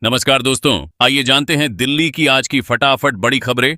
नमस्कार दोस्तों, आइए जानते हैं दिल्ली की आज की फटाफट बड़ी खबरें।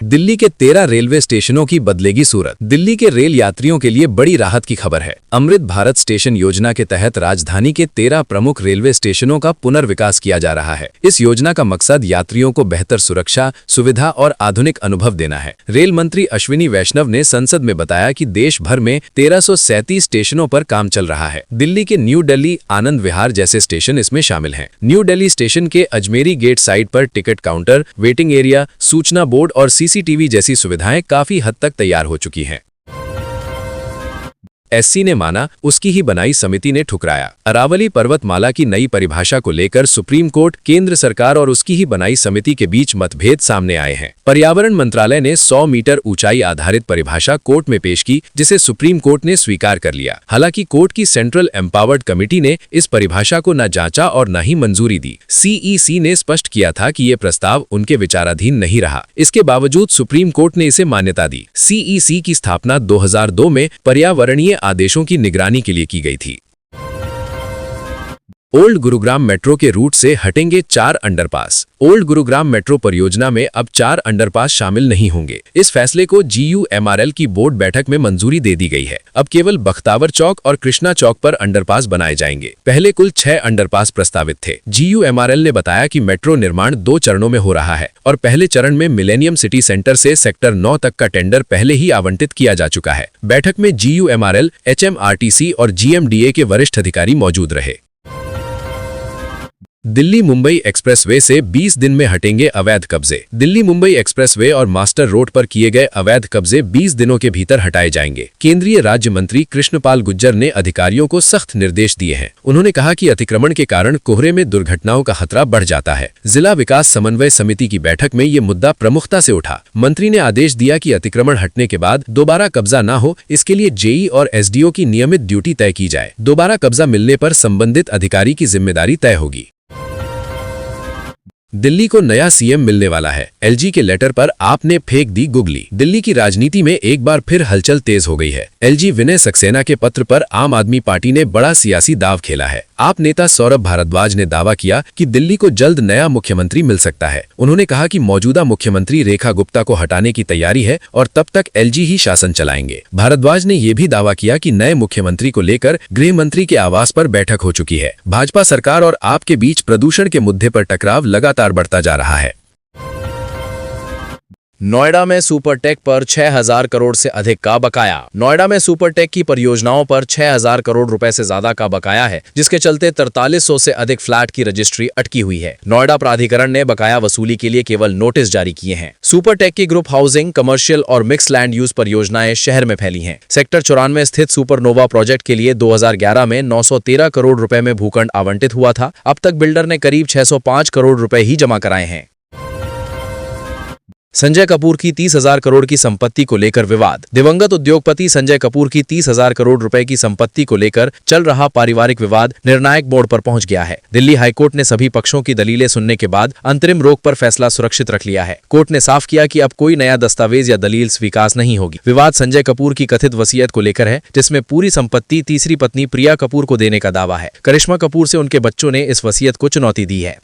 दिल्ली के 13 रेलवे स्टेशनों की बदलेगी सूरत। दिल्ली के रेल यात्रियों के लिए बड़ी राहत की खबर है। अमृत भारत स्टेशन योजना के तहत राजधानी के 13 प्रमुख रेलवे स्टेशनों का पुनर्विकास किया जा रहा है। इस योजना का मकसद यात्रियों को बेहतर सुरक्षा, सुविधा और आधुनिक अनुभव देना है। रेल मंत्री अश्विनी वैष्णव ने संसद में बताया कि देश भर में 1337 स्टेशनों पर काम चल रहा है। दिल्ली के न्यू दिल्ली, आनंद विहार जैसे स्टेशन इसमें शामिल हैं। न्यू दिल्ली स्टेशन के अजमेरी गेट साइड पर टिकट काउंटर, वेटिंग एरिया, सूचना बोर्ड और सीसीटीवी जैसी सुविधाएं काफी हद तक तैयार हो चुकी हैं। एससी ने माना, उसकी ही बनाई समिति ने ठुकराया। अरावली पर्वतमाला की नई परिभाषा को लेकर सुप्रीम कोर्ट, केंद्र सरकार और उसकी ही बनाई समिति के बीच मतभेद सामने आए हैं। पर्यावरण मंत्रालय ने 100 मीटर ऊंचाई आधारित परिभाषा कोर्ट में पेश की, जिसे सुप्रीम कोर्ट ने स्वीकार कर लिया। हालांकि कोर्ट की सेंट्रल एम्पावर्ड कमेटी ने इस परिभाषा को न जांचा और न ही मंजूरी दी। सीईसी ने स्पष्ट किया था कि ये प्रस्ताव उनके विचाराधीन नहीं रहा। इसके बावजूद सुप्रीम कोर्ट ने इसे मान्यता दी। सीईसी की स्थापना 2002 में पर्यावरणीय आदेशों की निगरानी के लिए की गई थी। ओल्ड गुरुग्राम मेट्रो के रूट से हटेंगे 4 अंडरपास। ओल्ड गुरुग्राम मेट्रो परियोजना में अब 4 अंडरपास शामिल नहीं होंगे। इस फैसले को GUMRL की बोर्ड बैठक में मंजूरी दे दी गई है। अब केवल बख्तावर चौक और कृष्णा चौक पर अंडरपास बनाए जाएंगे। पहले कुल 6 अंडरपास प्रस्तावित थे। GUMRL ने बताया कि मेट्रो निर्माण 2 चरणों में हो रहा है और पहले चरण में मिलेनियम सिटी सेंटर से सेक्टर 9 तक का टेंडर पहले ही आवंटित किया जा चुका है। बैठक में GUMRL, HMRTC और GMDA के वरिष्ठ अधिकारी मौजूद रहे। दिल्ली मुंबई एक्सप्रेसवे से 20 दिन में हटेंगे अवैध कब्जे। दिल्ली मुंबई एक्सप्रेसवे और मास्टर रोड पर किए गए अवैध कब्जे 20 दिनों के भीतर हटाए जाएंगे। केंद्रीय राज्य मंत्री कृष्णपाल गुर्जर ने अधिकारियों को सख्त निर्देश दिए हैं। उन्होंने कहा कि अतिक्रमण के कारण कोहरे में दुर्घटनाओं का खतरा बढ़ जाता है। जिला विकास समन्वय समिति की बैठक में ये मुद्दा प्रमुखता से उठा। मंत्री ने आदेश दिया कि अतिक्रमण हटने के बाद दोबारा कब्जा न हो, इसके लिए जेई और SDO की नियमित ड्यूटी तय की जाए। दोबारा कब्जा मिलने पर संबंधित अधिकारी की जिम्मेदारी तय होगी। दिल्ली को नया सीएम मिलने वाला है। LG के लेटर पर आप ने फेंक दी गुगली। दिल्ली की राजनीति में एक बार फिर हलचल तेज हो गई है। LG विनय सक्सेना के पत्र पर आम आदमी पार्टी ने बड़ा सियासी दांव खेला है। आप नेता सौरभ भारद्वाज ने दावा किया कि दिल्ली को जल्द नया मुख्यमंत्री मिल सकता है। उन्होंने कहा कि मौजूदा मुख्यमंत्री रेखा गुप्ता को हटाने की तैयारी है और तब तक LG ही शासन चलाएंगे। भारद्वाज ने यह भी दावा किया कि नए मुख्यमंत्री को लेकर गृह मंत्री के आवास पर बैठक हो चुकी है। भाजपा सरकार और आप के बीच प्रदूषण के मुद्दे पर टकराव लगातार बढ़ता जा रहा है। नोएडा में सुपरटेक पर 6000 करोड़ से अधिक का बकाया। नोएडा में सुपरटेक की परियोजनाओं पर 6000 करोड़ रुपए से ज्यादा का बकाया है, जिसके चलते 4300 से अधिक फ्लैट की रजिस्ट्री अटकी हुई है। नोएडा प्राधिकरण ने बकाया वसूली के लिए केवल नोटिस जारी किए हैं। सुपरटेक की ग्रुप हाउसिंग, कमर्शियल और मिक्स लैंड यूज परियोजनाएं शहर में फैली हैं। सेक्टर 94 स्थित सुपरनोवा प्रोजेक्ट के लिए 2011 में 913 करोड़ रुपए में भूखंड आवंटित हुआ था। अब तक बिल्डर ने करीब 605 करोड़ रुपए ही जमा कराए हैं। संजय कपूर की 30,000 करोड़ की संपत्ति को लेकर विवाद। दिवंगत उद्योगपति संजय कपूर की 30,000 करोड़ रुपए की संपत्ति को लेकर चल रहा पारिवारिक विवाद निर्णायक मोड़ पर पहुंच गया है। दिल्ली हाईकोर्ट ने सभी पक्षों की दलीलें सुनने के बाद अंतरिम रोक पर फैसला सुरक्षित रख लिया है। कोर्ट ने साफ किया कि अब कोई नया दस्तावेज या दलील स्वीकार नहीं होगी। विवाद संजय कपूर की कथित वसीयत को लेकर है, जिसमें पूरी संपत्ति तीसरी पत्नी प्रिया कपूर को देने का दावा है। करिश्मा कपूर से उनके बच्चों ने इस वसीयत को चुनौती दी है।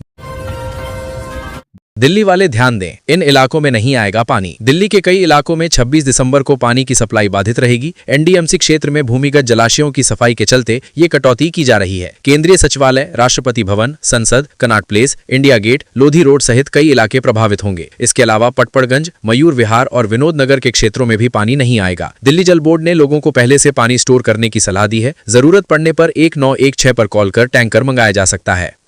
दिल्ली वाले ध्यान दें, इन इलाकों में नहीं आएगा पानी। दिल्ली के कई इलाकों में 26 दिसंबर को पानी की सप्लाई बाधित रहेगी। NDMC क्षेत्र में भूमिगत जलाशयों की सफाई के चलते ये कटौती की जा रही है। केंद्रीय सचिवालय, राष्ट्रपति भवन, संसद, Connaught Place, India Gate, Lodhi road सहित कई इलाके प्रभावित होंगे। इसके अलावा पटपड़गंज, मयूर विहार और विनोद नगर के क्षेत्रों में भी पानी नहीं आएगा। दिल्ली जल बोर्ड ने लोगों को पहले से पानी स्टोर करने की सलाह दी है। जरूरत पड़ने पर 1916 पर कॉल कर टैंकर मंगाया जा सकता है।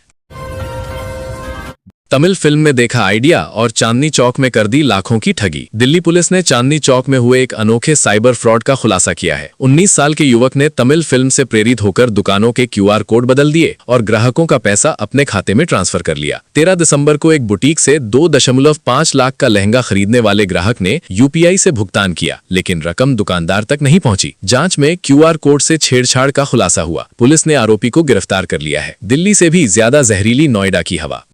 तमिल फिल्म में देखा आइडिया और चांदनी चौक में कर दी लाखों की ठगी। दिल्ली पुलिस ने चांदनी चौक में हुए एक अनोखे साइबर फ्रॉड का खुलासा किया है। 19 साल के युवक ने तमिल फिल्म से प्रेरित होकर दुकानों के QR कोड बदल दिए और ग्राहकों का पैसा अपने खाते में ट्रांसफर कर लिया। 13 दिसंबर को एक बुटीक से 2.5 लाख का लहंगा खरीदने वाले ग्राहक ने UPI से भुगतान किया, लेकिन रकम दुकानदार तक नहीं पहुंची। जांच में QR कोड से छेड़छाड़ का खुलासा हुआ। पुलिस ने आरोपी को गिरफ्तार कर लिया है। दिल्ली से भी ज्यादा जहरीली नोएडा की हवा।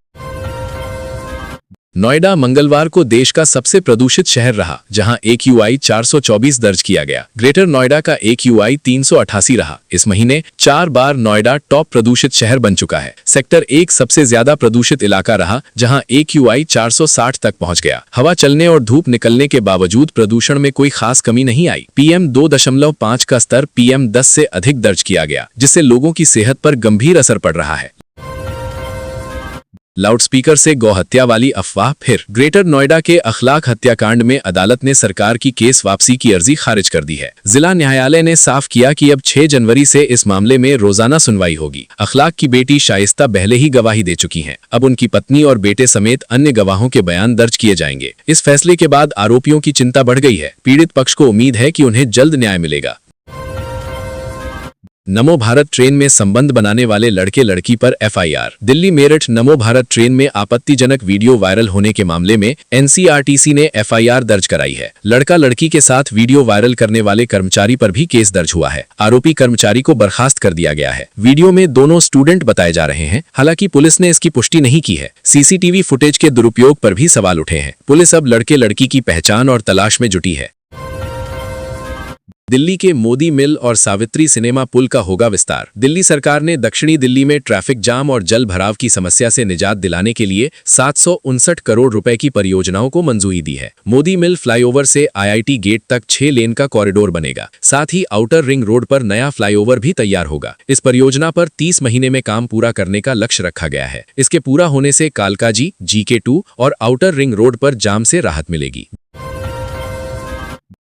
नोएडा मंगलवार को देश का सबसे प्रदूषित शहर रहा, जहां AQI 424 दर्ज किया गया। ग्रेटर नोएडा का AQI 388 रहा। इस महीने 4 बार नोएडा टॉप प्रदूषित शहर बन चुका है। सेक्टर 1 सबसे ज्यादा प्रदूषित इलाका रहा, जहां AQI 460 तक पहुंच गया। हवा चलने और धूप निकलने के बावजूद प्रदूषण में कोई खास कमी नहीं आई। PM 2.5 का स्तर PM 10 से अधिक दर्ज किया गया, जिससे लोगों की सेहत पर गंभीर असर पड़ रहा है। लाउडस्पीकर से गौहत्या वाली अफवाह फिर। ग्रेटर नोएडा के अखलाक हत्याकांड में अदालत ने सरकार की केस वापसी की अर्जी खारिज कर दी है। जिला न्यायालय ने साफ किया कि अब 6 जनवरी से इस मामले में रोजाना सुनवाई होगी। अखलाक की बेटी शाइस्ता पहले ही गवाही दे चुकी हैं। अब उनकी पत्नी और बेटे समेत अन्य गवाहों के बयान दर्ज किए जाएंगे। इस फैसले के बाद आरोपियों की चिंता बढ़ गई है। पीड़ित पक्ष को उम्मीद है कि उन्हें जल्द न्याय मिलेगा। नमो भारत ट्रेन में संबंध बनाने वाले लड़के लड़की पर FIR। दिल्ली मेरठ नमो भारत ट्रेन में आपत्तिजनक वीडियो वायरल होने के मामले में NCRTC ने FIR दर्ज कराई है। लड़का लड़की के साथ वीडियो वायरल करने वाले कर्मचारी पर भी केस दर्ज हुआ है। आरोपी कर्मचारी को बर्खास्त कर दिया गया है। वीडियो में दोनों स्टूडेंट बताए जा रहे हैं। हालांकि पुलिस ने इसकी पुष्टि नहीं की है। CCTV फुटेज के दुरुपयोग पर भी सवाल उठे हैं। पुलिस अब लड़के लड़की की पहचान और तलाश में जुटी है। दिल्ली के मोदी मिल और सावित्री सिनेमा पुल का होगा विस्तार। दिल्ली सरकार ने दक्षिणी दिल्ली में ट्रैफिक जाम और जल भराव की समस्या से निजात दिलाने के लिए 759 करोड़ रुपए की परियोजनाओं को मंजूरी दी है। मोदी मिल फ्लाईओवर से IIT गेट तक 6 लेन का कॉरिडोर बनेगा। साथ ही आउटर रिंग रोड पर नया फ्लाईओवर भी तैयार होगा। इस परियोजना पर 30 महीने में काम पूरा करने का लक्ष्य रखा गया है। इसके पूरा होने से कालकाजी, GK2 और आउटर रिंग रोड पर जाम से राहत मिलेगी।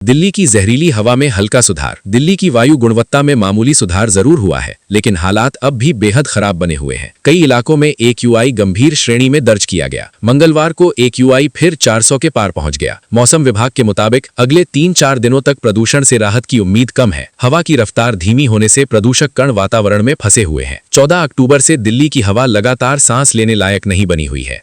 दिल्ली की जहरीली हवा में हल्का सुधार। दिल्ली की वायु गुणवत्ता में मामूली सुधार जरूर हुआ है, लेकिन हालात अब भी बेहद खराब बने हुए हैं। कई इलाकों में AQI गंभीर श्रेणी में दर्ज किया गया। मंगलवार को AQI फिर 400 के पार पहुंच गया। मौसम विभाग के मुताबिक अगले 3-4 दिनों तक प्रदूषण से राहत की उम्मीद कम है। हवा की रफ्तार धीमी होने से प्रदूषक कण वातावरण में फंसे हुए हैं। 14 अक्टूबर से दिल्ली की हवा लगातार सांस लेने लायक नहीं बनी हुई है।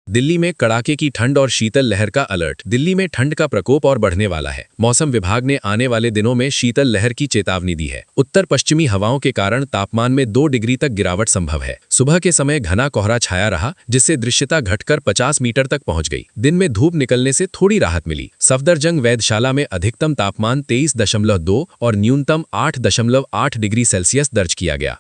दिल्ली में कड़ाके की ठंड और शीतल लहर का अलर्ट। दिल्ली में ठंड का प्रकोप और बढ़ने वाला है। मौसम विभाग ने आने वाले दिनों में शीतल लहर की चेतावनी दी है। उत्तर पश्चिमी हवाओं के कारण तापमान में 2 डिग्री तक गिरावट संभव है। सुबह के समय घना कोहरा छाया रहा, जिससे दृश्यता घटकर 50 मीटर तक पहुंच गई। दिन में धूप निकलने से थोड़ी राहत मिली। सफदरजंग वेधशाला में अधिकतम तापमान 23.2 और न्यूनतम 8.8 डिग्री सेल्सियस दर्ज किया गया।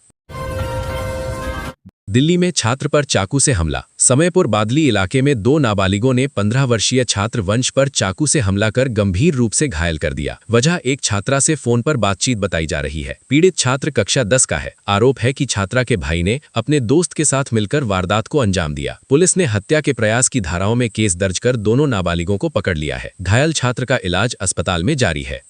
दिल्ली में छात्र पर चाकू से हमला। समयपुर बादली इलाके में 2 नाबालिगों ने 15 वर्षीय छात्र वंश पर चाकू से हमला कर गंभीर रूप से घायल कर दिया। वजह एक छात्रा से फोन पर बातचीत बताई जा रही है। पीड़ित छात्र कक्षा 10 का है। आरोप है कि छात्रा के भाई ने अपने दोस्त के साथ मिलकर वारदात को अंजाम दिया। पुलिस ने हत्या के प्रयास की धाराओं में केस दर्ज कर दोनों नाबालिगों को पकड़ लिया है। घायल छात्र का इलाज अस्पताल में जारी है।